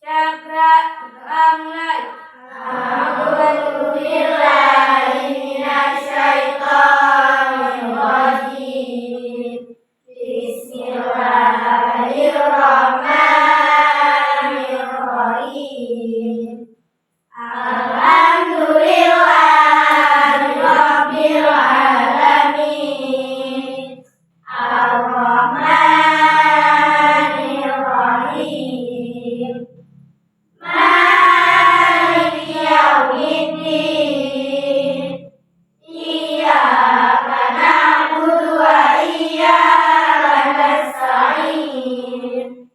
Cakra mulai. A'udzubillahiminasyaitonirrajim. Bismillahirrahmanirrahim. Alhamdulillahirabbil alamin. Ar-Rahmanir-Rahim. Maliki yaumiddin. Iyyaka na'budu wa iyyaka nasta'in.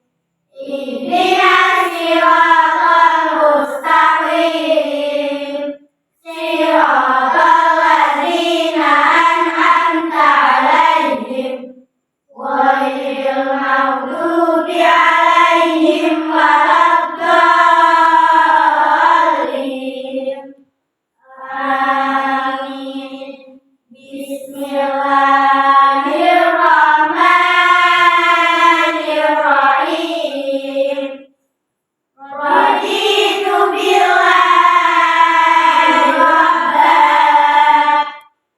Ihdinas siratal mustaqim. Siratal ladzina an'amta 'alaihim ghairil maghdubi 'alaihim waladdallin. Amin. Bismillahirrahmanirrahim. Raditu billahi rabban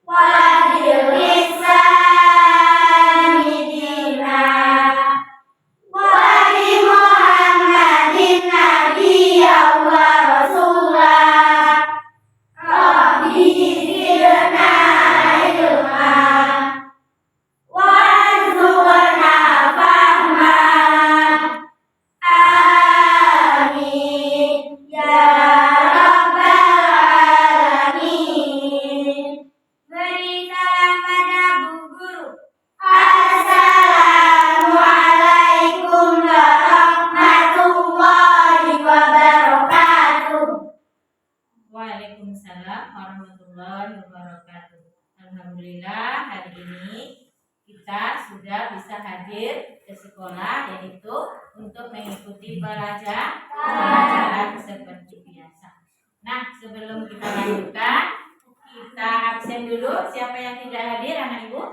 wa bil islami dinan wa bi Muhammadin nabiyyan wa rasulah. Rabbi zidna ilma warzuqna fahma. Amin ya rabbal alamin. Beri salam pada Bu Guru. Assalamualaikum warahmatullahi wabarakatuh. Waalaikumsalam warahmatullahi wabarakatuh. Alhamdulillah hari ini kita sudah bisa hadir ke sekolah, yaitu untuk mengikuti pelajaran seperti biasa. Nah, sebelum kita lanjutkan, kita absen dulu. Siapa yang tidak hadir, anak ibu?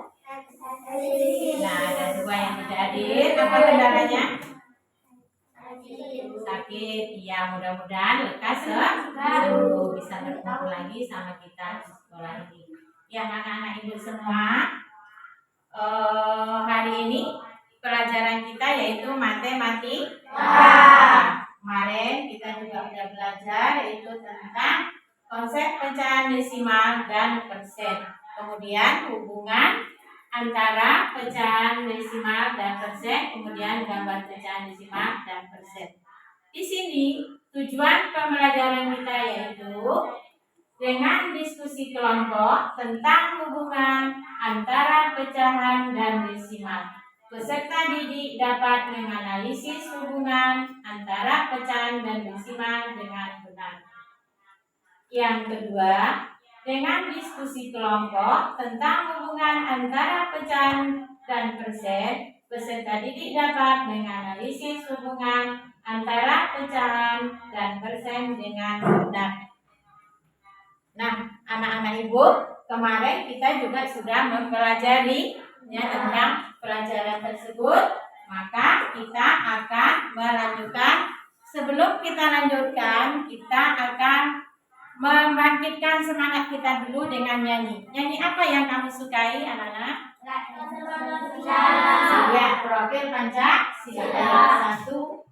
Nah, ada 2 yang tidak hadir. Apa kendalanya? Sakit. Ya, mudah-mudahan lekas sembuh, bisa berkumpul lagi sama kita di sekolah ini. Yang anak-anak ibu semua, hari ini pelajaran kita yaitu matematika. Kemarin kita juga sudah belajar yaitu tentang konsep pecahan desimal dan persen. Kemudian hubungan antara pecahan desimal dan persen, kemudian gambar pecahan desimal dan persen. Di sini tujuan pembelajaran kita yaitu dengan diskusi kelompok tentang hubungan antara pecahan dan desimal. Peserta didik dapat menganalisis hubungan antara pecahan dan desimal dengan benar. Yang kedua, dengan diskusi kelompok tentang hubungan antara pecahan dan persen, peserta didik dapat menganalisis hubungan antara pecahan dan persen dengan benar. Nah, anak-anak ibu, kemarin kita juga sudah mempelajari tentang pelajaran tersebut. Maka kita akan melanjutkan. Sebelum kita lanjutkan, kita akan membangkitkan semangat kita dulu dengan nyanyi. Nyanyi apa yang kamu sukai, anak-anak? Ya, profil Pancasila. 1, 2,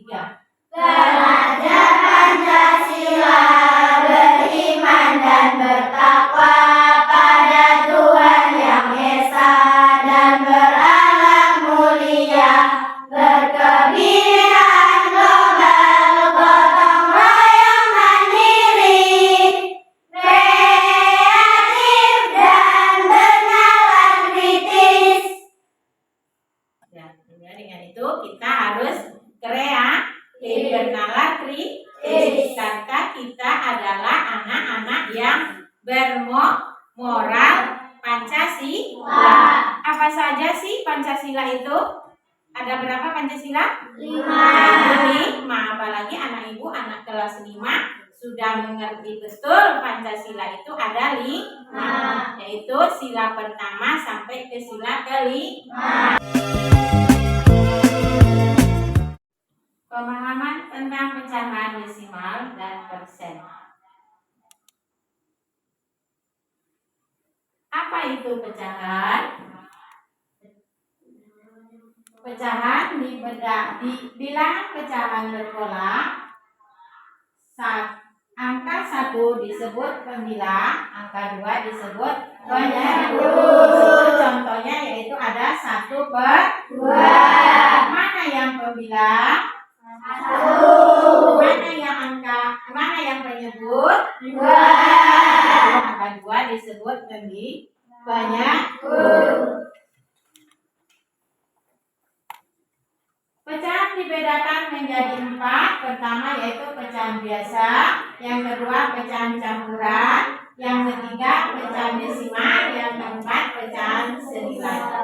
3. Belajar Pancasila, beriman dan bertakwa pada Tuhan Yang Esa dan berakhlak mulia, berkebudayaan global, gotong royong mandiri, kreatif dan bernalar kritis. Ya, dengan itu kita harus kreatif, bernalar kritis, karena kita adalah anak-anak yang bermoral Pancasila. Apa saja sih Pancasila itu? Ada berapa Pancasila? 5. Apalagi anak ibu, anak kelas 5 sudah mengerti betul Pancasila itu ada 5, yaitu sila pertama sampai ke sila kelima. Pemahaman desimal, dan persen. Apa itu pecahan? Pecahan di bilangan pecahan berpola. Angka 1 disebut pembilang, angka 2 disebut penyebut. Contohnya yaitu ada 1/2. Mana yang pembilang? 1. Mana yang penyebut? 2. Angka 2 disebut penyebut. Pecahan dibedakan menjadi 4. Pertama yaitu pecahan biasa, yang kedua pecahan campuran, yang ketiga pecahan desimal, yang keempat pecahan senilai.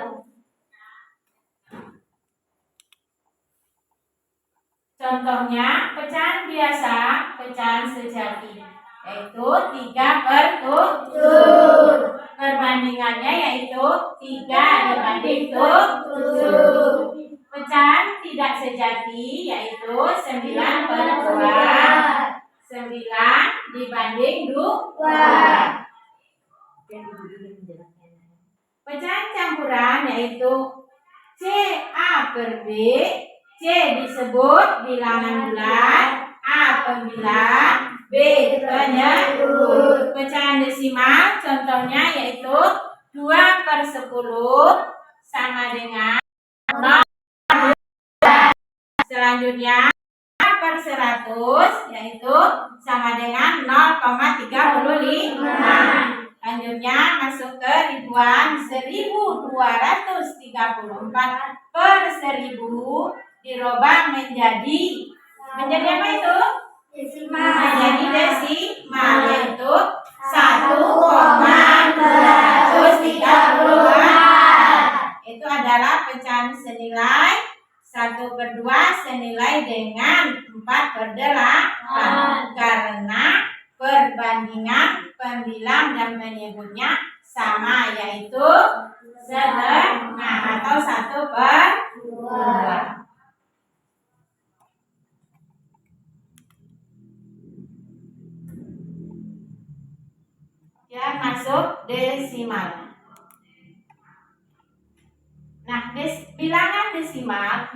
Contohnya pecahan biasa, pecahan sejati, yaitu 3/7. Perbandingannya yaitu 3 dibanding 7. Pecahan tidak sejati yaitu 9/2. 9 dibanding 2. Pecahan campuran yaitu CA/B. C disebut bilangan bulat, A pembilang, B penyebut. Pecahan desimal contohnya yaitu 2/10 sama dengan 0. Selanjutnya 2/100 yaitu sama dengan 0,35. Lanjutnya masuk ke ribuan. 1234/1000 dirubah menjadi apa itu? Desimal. Menjadi desimal yaitu 1,234. Itu adalah pecahan senilai 1/2 senilai dengan 4/8 karena perbandingan pembilang dan penyebutnya sama yaitu setengah atau 1/2. Ya, masuk desimal. Nah, bilangan desimal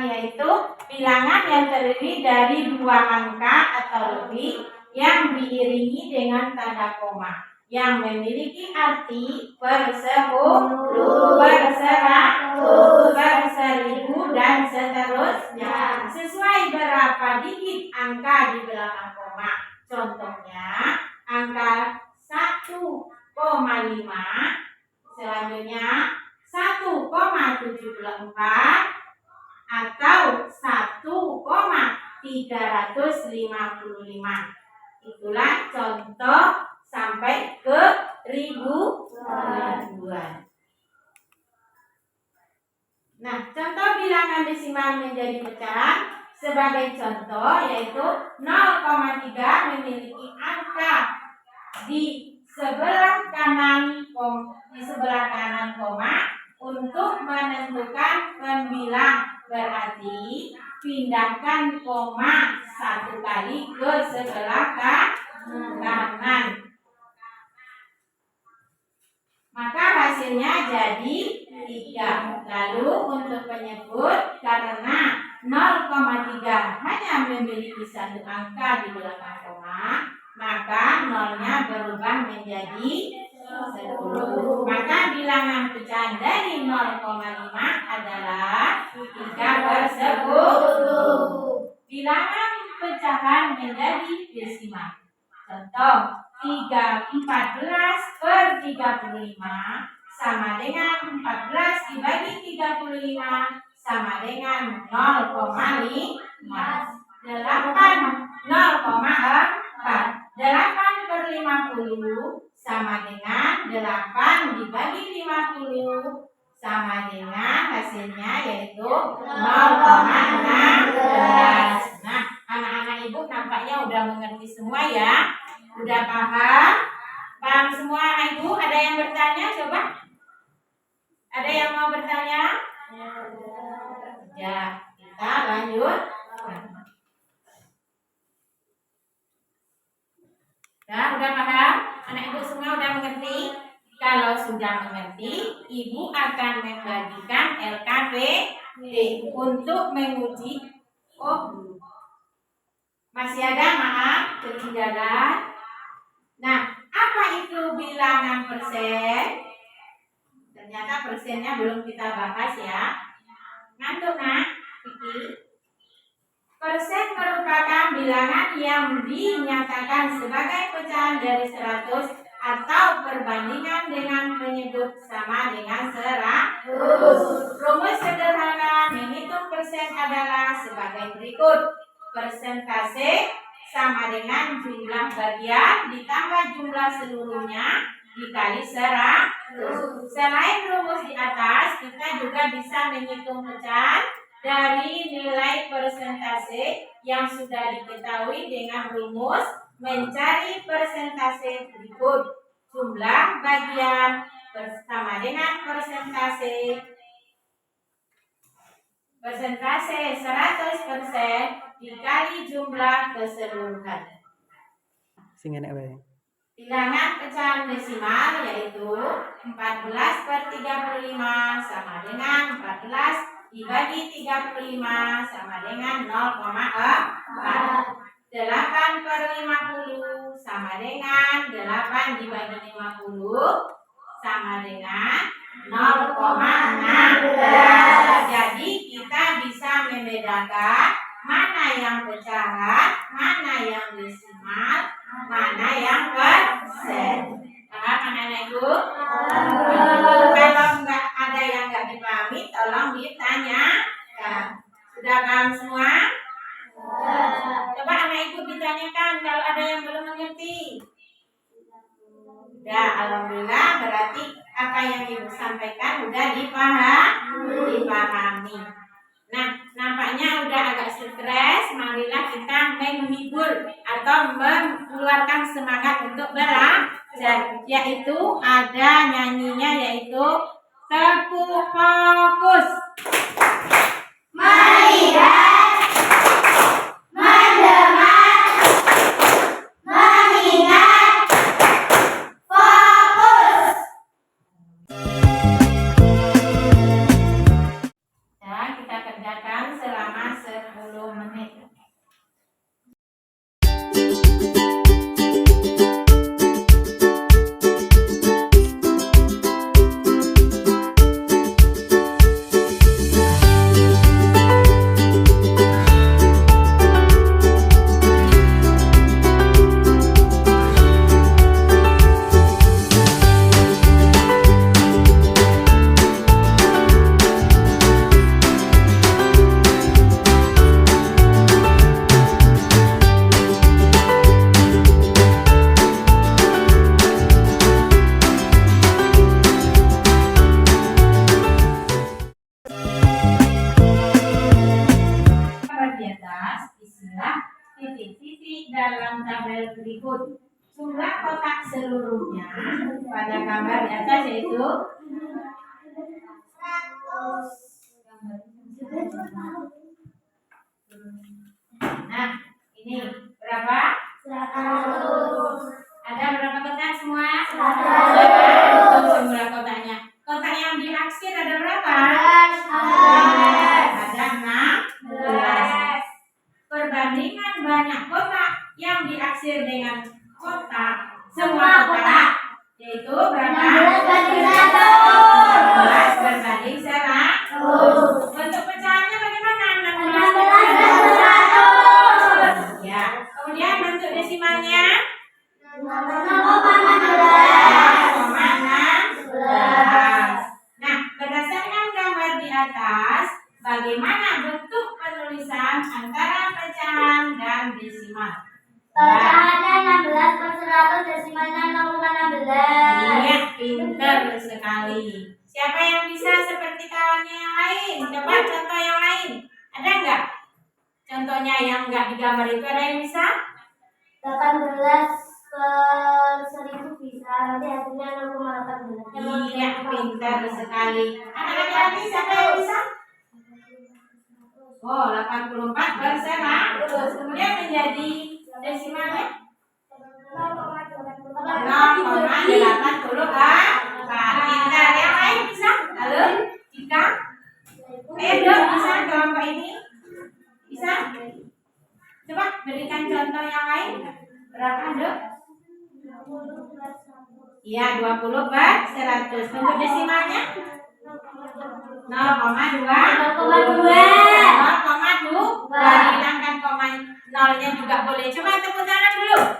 yaitu bilangan yang terdiri dari 2 angka atau lebih yang diiringi dengan tanda koma yang memiliki arti per 10, per 100, per 1000 dan seterusnya sesuai berapa digit angka di belakang koma. Contohnya angka 1,5, selanjutnya 1,74 atau 1,355. Itulah contoh sampai ke ribuan. Nah, contoh bilangan desimal menjadi pecahan sebagai contoh yaitu 0,3 memiliki angka di sebelah kanan koma. Untuk menentukan pembilang berarti pindahkan koma 1 kali ke sebelah kanan. Maka hasilnya jadi 3. Lalu untuk penyebut karena 0,3 hanya memiliki 1 angka di belakang koma, maka 0-nya berubah menjadi 10. Maka bilangan pecahan dari 0,5 adalah 3/10. Bilangan pecahan menjadi desimal. Contoh 14/35 sama dengan 14 dibagi 35 sama dengan 0,5. 0,4. 8/50 sama dengan 8 dibagi 50 sama dengan hasilnya yaitu 0,16. Nah, anak-anak ibu nampaknya udah mengerti semua ya. Udah paham? Paham semua anak ibu? Ada yang bertanya? Coba. Ada yang mau bertanya? Ya, kita lanjut. Udah paham? Anak ibu semua udah mengerti? Kalau sudah mengerti, ibu akan membagikan LKPD untuk menguji. Masih ada, maaf, ketinggalan. Nah, apa itu bilangan persen? Ternyata persennya belum kita bahas ya. Ngantuk nak, Kiki? Persen merupakan bilangan yang dinyatakan sebagai pecahan dari 100 atau perbandingan dengan menyebut sama dengan 100. Rumus sederhana menghitung persen adalah sebagai berikut. Persentase sama dengan jumlah bagian ditambah jumlah seluruhnya dikali 100. Selain rumus di atas, kita juga bisa menghitung pecahan dari nilai persentase yang sudah diketahui dengan rumus mencari persentase berikut. Jumlah bagian bersama dengan persentase 100% dikali jumlah keseluruhan. Bilangan pecahan desimal yaitu 14/35 sama dengan 14 dibagi 35 sama dengan 0,4. 8/50 sama dengan 8 dibagi 50 sama dengan 0,16. Jadi kita bisa membedakan mana yang pecahan, mana yang desimal, mana yang persen. Paham anak-anak ibu? Kalau nggak ada yang nggak dipahami, tolong ditanyakan. Sudah paham semua? Coba anak ibu ditanyakan kalau ada yang belum mengerti. Sudah, alhamdulillah, berarti apa yang ibu sampaikan sudah dipahami. Nah, nampaknya udah agak stres. Marilah kita menghibur atau mengeluarkan semangat untuk belajar. Yaitu ada nyanyinya, yaitu Tepuk Fokus. Melihat, mendengar, mengingat, fokus. Ya, kita kerjakan selama 10 menit. Titik-titik dalam tabel berikut. Jumlah kotak seluruhnya pada gambar di atas yaitu nah, ini berapa? 100. Ada berapa kotak semua? 100. Jumlah kotaknya. Kotak yang diaksir ada berapa? 11. Ada 16. Perbandingan banyak kotak yang diaksir dengan kotak semua kotak yaitu berapa? 16 berbanding 100. Bentuk pecahannya bagaimana? 16 ya. Kemudian bentuk desimalnya 0,16. Nah, berdasarkan gambar di atas, bagaimana bentuk penulisan antara pecahan dan desimal? Pecahannya 16/100, desimalnya 0,16. Iya, pintar sekali. Siapa yang bisa seperti kawannya yang lain? Coba contoh yang lain. Ada nggak? Contohnya yang nggak digambar itu ada yang bisa? 18/1000 bisa, nanti hasilnya 0,18. Iya, pintar sekali. Anak laki-laki siapa yang bisa? Oh, 84/100. Kemudian menjadi desimalnya 0,3. Pintar. Yang lain bisa? Halo? Jika? Dok, bisa kelompok ini? Bisa? Coba berikan contoh yang lain. Berapa, Dok? Iya, 20 per 100. Bentuk desimalnya? 0,2. 0,2. Hilangkan koma nolnya juga boleh. Coba tepuk tangan dulu.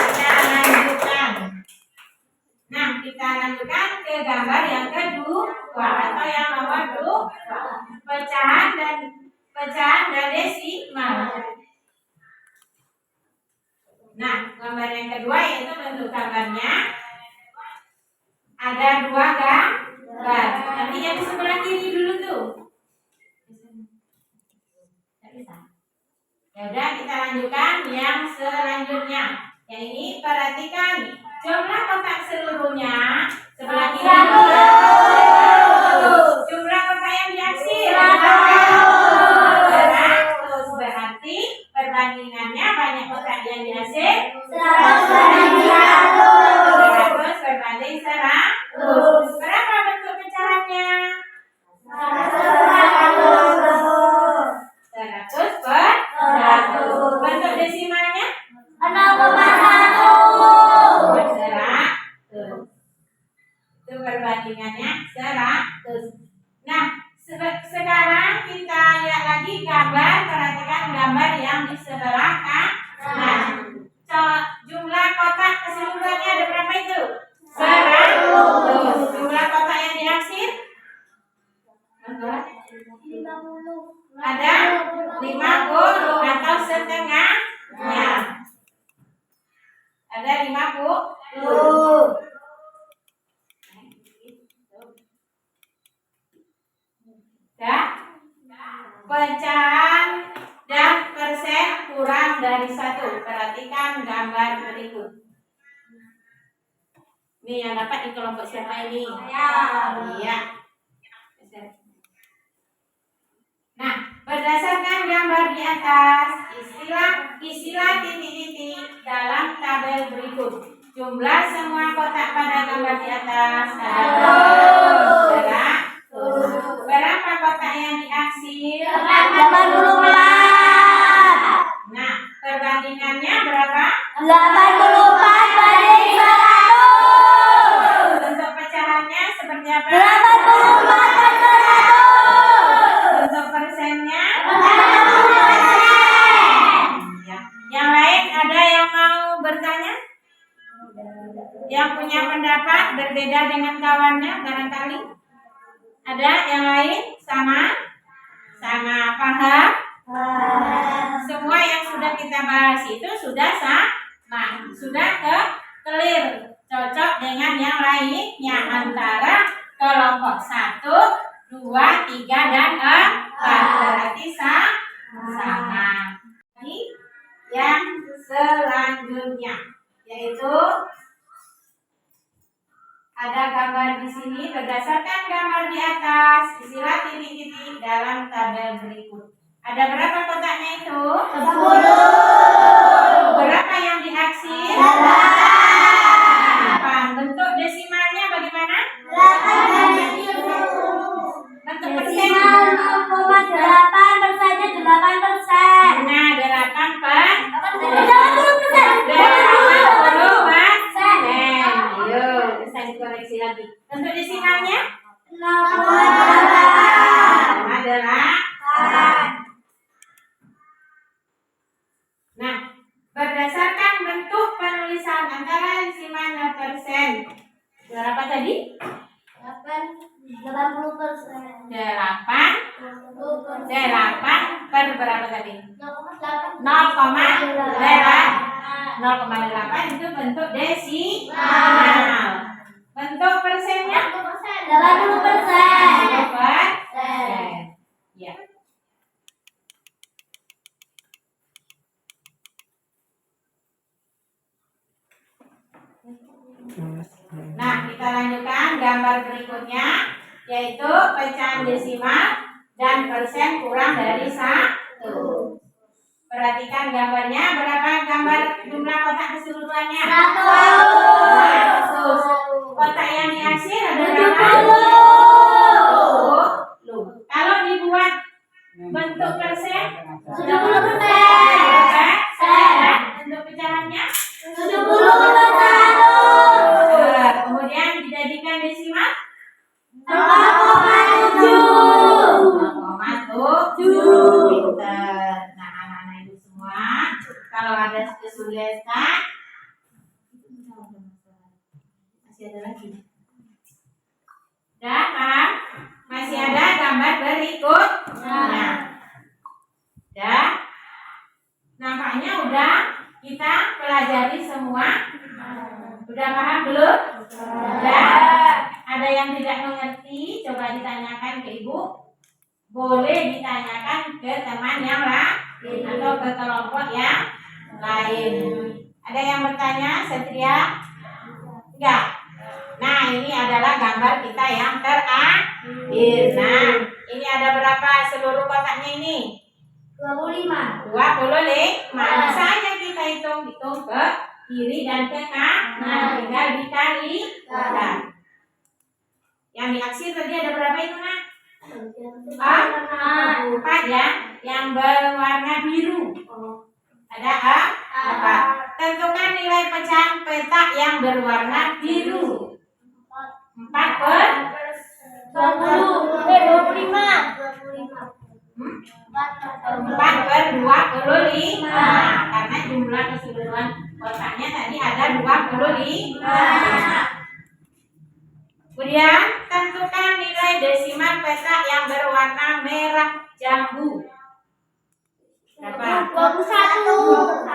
Kita lanjutkan. Nah, kita lanjutkan ke gambar yang kedua atau yang nomor 2. Pecahan dan desimal. Nah, gambar yang kedua yaitu bentuk gambarnya ada 2 gambar. Nanti yang di sebelah kiri dulu tuh. Ya udah, kita lanjutkan yang selanjutnya. Yang ini perhatikan jumlah kotak seluruhnya sebelah kiri. Jumlah kotak yang diaksir 100. Berarti perbandingannya banyak kotak yang diaksir 100 berbanding 100. Berapa bentuk pecahannya? 100 per 100. Bentuk desimalnya 0,1. 100. Itu perbandingannya 100. Nah, sekarang kita lihat lagi gambar. Perhatikan gambar yang di sebelah kanan. Jumlah kotak keseluruhannya ada berapa itu? 100. Jumlah kotak yang diaksir ada 50 atau setengahnya. Ada 50. Pecahan dan persen kurang dari 1. Perhatikan gambar berikut. Ini yang dapat di kelompok siapa ini? Iya. Nah, berdasarkan gambar di atas, isilah titik-titik dalam tabel berikut. Jumlah semua kotak pada gambar di atas adalah berapa kotak yang diaksir? 84. Nah, perbandingannya berapa? 84 banding 100. Bentuk pecahannya seperti apa? 84 per 100. Bentuk persennya? 80%. Ya. Yang lain ada yang mau bertanya? Yang punya pendapat berbeda dengan kawannya barangkali? Ada yang lain? Sama paham? Semua yang sudah kita bahas itu sudah sama, sudah clear, cocok dengan yang lainnya antara kelompok 1, 2, 3 dan 4. Berarti sama. Ini yang selanjutnya yaitu ada gambar di sini. Berdasarkan gambar di atas, isilah titik-titik dalam tabel berikut. Ada berapa kotaknya itu? 10. Berapa yang diaksir? 8. Bentuk desimalnya bagaimana? 8. Bentuk persen? 0,8 persennya 8%. Nah, 8 per 80%. 80%. Yuk, saya dikoreksi lagi. Bentuk desimalnya? 0,8. Adalah. Nah, berdasarkan bentuk penulisan antara desimal dan persen. Berapa tadi? 80%. 8 per berapa tadi? 0,8. 0,8 itu bentuk desimal. Bentuk persennya? 80%. Persen. Ya. Nah, kita lanjutkan gambar berikutnya yaitu pecahan desimal dan persen kurang dari 1. Perhatikan gambarnya, berapa gambar jumlah kotak keseluruhannya? 100. Kotak yang diaksir ada berapa? 70. Kalau dibuat bentuk persen? 70%. Bentuk pecahannya? 70%. Kemudian dijadikan desimal? 0,7. Pinter. Nah, anak-anak itu semua, kalau ada kesulitan, masih ada lagi. Udah, Pak? Masih ada gambar berikut. Nah, udah. Nampaknya udah kita pelajari semua. Udah paham belum? Udah. Ada yang tidak mengerti, coba ditanyakan ke ibu. Boleh ditanyakan ke teman yang lain atau ke kelompok yang lain. Ada yang bertanya, Satria? Enggak. Nah, ini adalah gambar kita yang terakhir. Nah, ini ada berapa seluruh kotaknya ini? 25. 25. Misalnya kita hitung ke kiri dan ke kanan, tinggal dikali. Yang diaksir tadi ada berapa itu, Nak? 4 ya. Yang berwarna biru ada apa? Tentukan nilai pecahan petak yang berwarna biru. 4 per 4 per 25. Karena jumlah keseluruhan kotaknya tadi ada 25. Kemudian tentukan nilai desimal petak yang berwarna merah jambu. Berapa? 21. 0,2.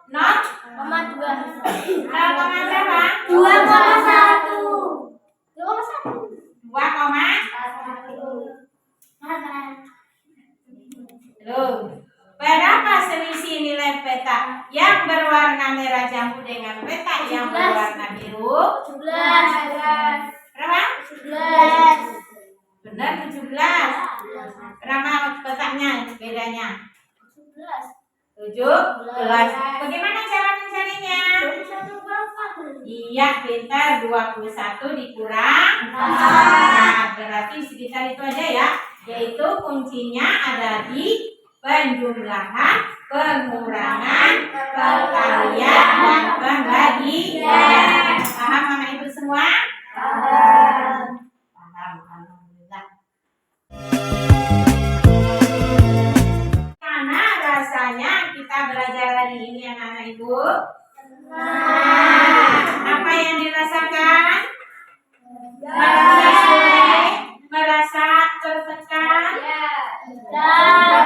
0,2 berapa? 2,1. 2,1. Loh, berapa selisih nilai petak yang berwarna merah jambu dengan petak yang berwarna biru? 17. Berapa? 17. Benar, 17. Berapa petaknya bedanya? 17. Bagaimana cara mencarinya? Iya, pintar. 21 dikurang 4. Berarti sekitar itu aja ya. Yaitu kuncinya ada di penjumlahan, pengurangan, perkalian, dan pembagian. Paham Mama Ibu semua? Paham. Alhamdulillah. Mana rasanya kita belajar hari ini anak-anak Ibu? Apa yang dirasakan? Merasa tertekan?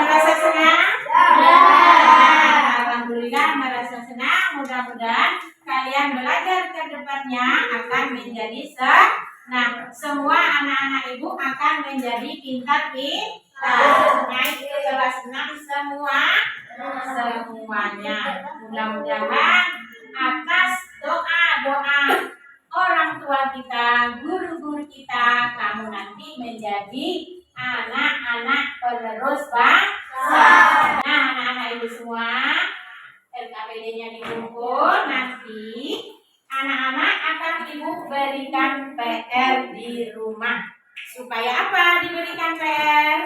Merasa senang? Alhamdulillah merasa senang. Mudah-mudahan kalian belajar ke depannya akan menjadi senang. Semua anak-anak Ibu akan menjadi pintar. Naik ke kelas 6 semuanya. Mudah-mudahan atas doa-doa orang tua kita, guru-guru kita, kamu nanti menjadi anak-anak penerus bangsa. Nah, anak-anak Ibu semua, LKPD-nya dikumpul. Nanti anak-anak akan Ibu berikan PR di rumah. Supaya apa diberikan PR?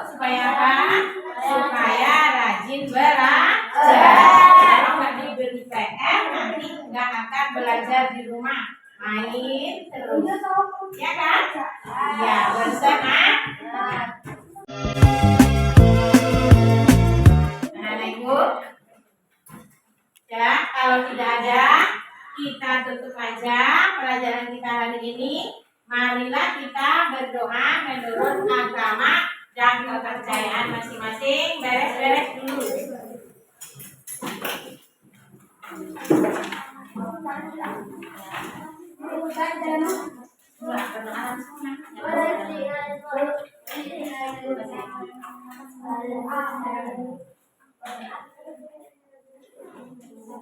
Supaya apa? Supaya rajin belajar. Kalau nggak diberi PR, nanti nggak akan belajar di rumah, main terus, ya kan? Ya, bersemangat. Nah, Ibu, ya kalau tidak ada, kita tutup aja pelajaran kita hari ini. Marilah kita berdoa menurut agama dan kepercayaan masing-masing. Beres-beres dulu.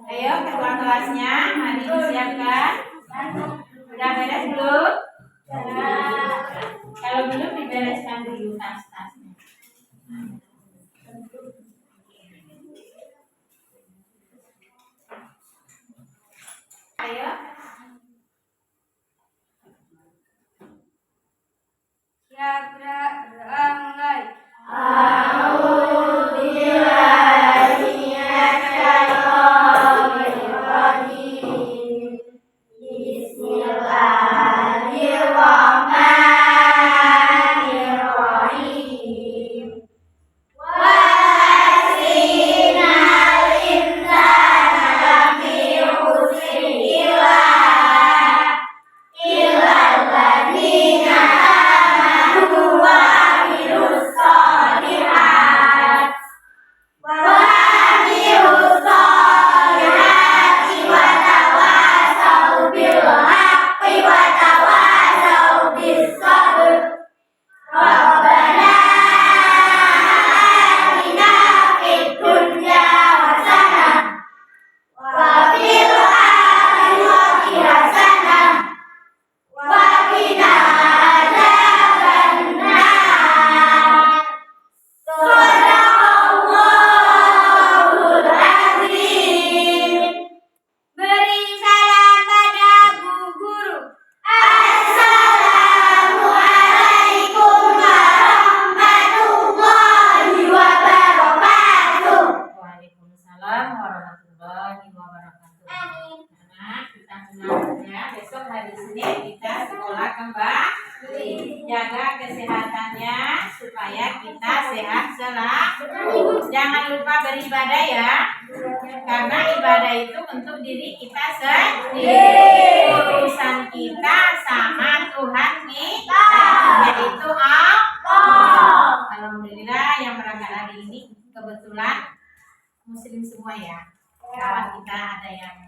Ayo ketua kelasnya, mari disiapkan. Udah beres belum? Kalau belum dibereskan dulu tas-tasnya. Ya, mulai. Beri salam pada Bu Guru. Waalaikumsalam warahmatullahi wabarakatuh. Anak, kita senang ya. Besok hari Senin kita sekolah kembali. Jaga kesehatannya supaya kita sehat selalu. Jangan lupa beribadah ya. Karena ibadah itu untuk diri kita sendiri. Urusan kita sama Tuhan kita, yaitu Allah. Alhamdulillah yang berangkat hari ini kebetulan Muslim semua ya. Kawan kita ada yang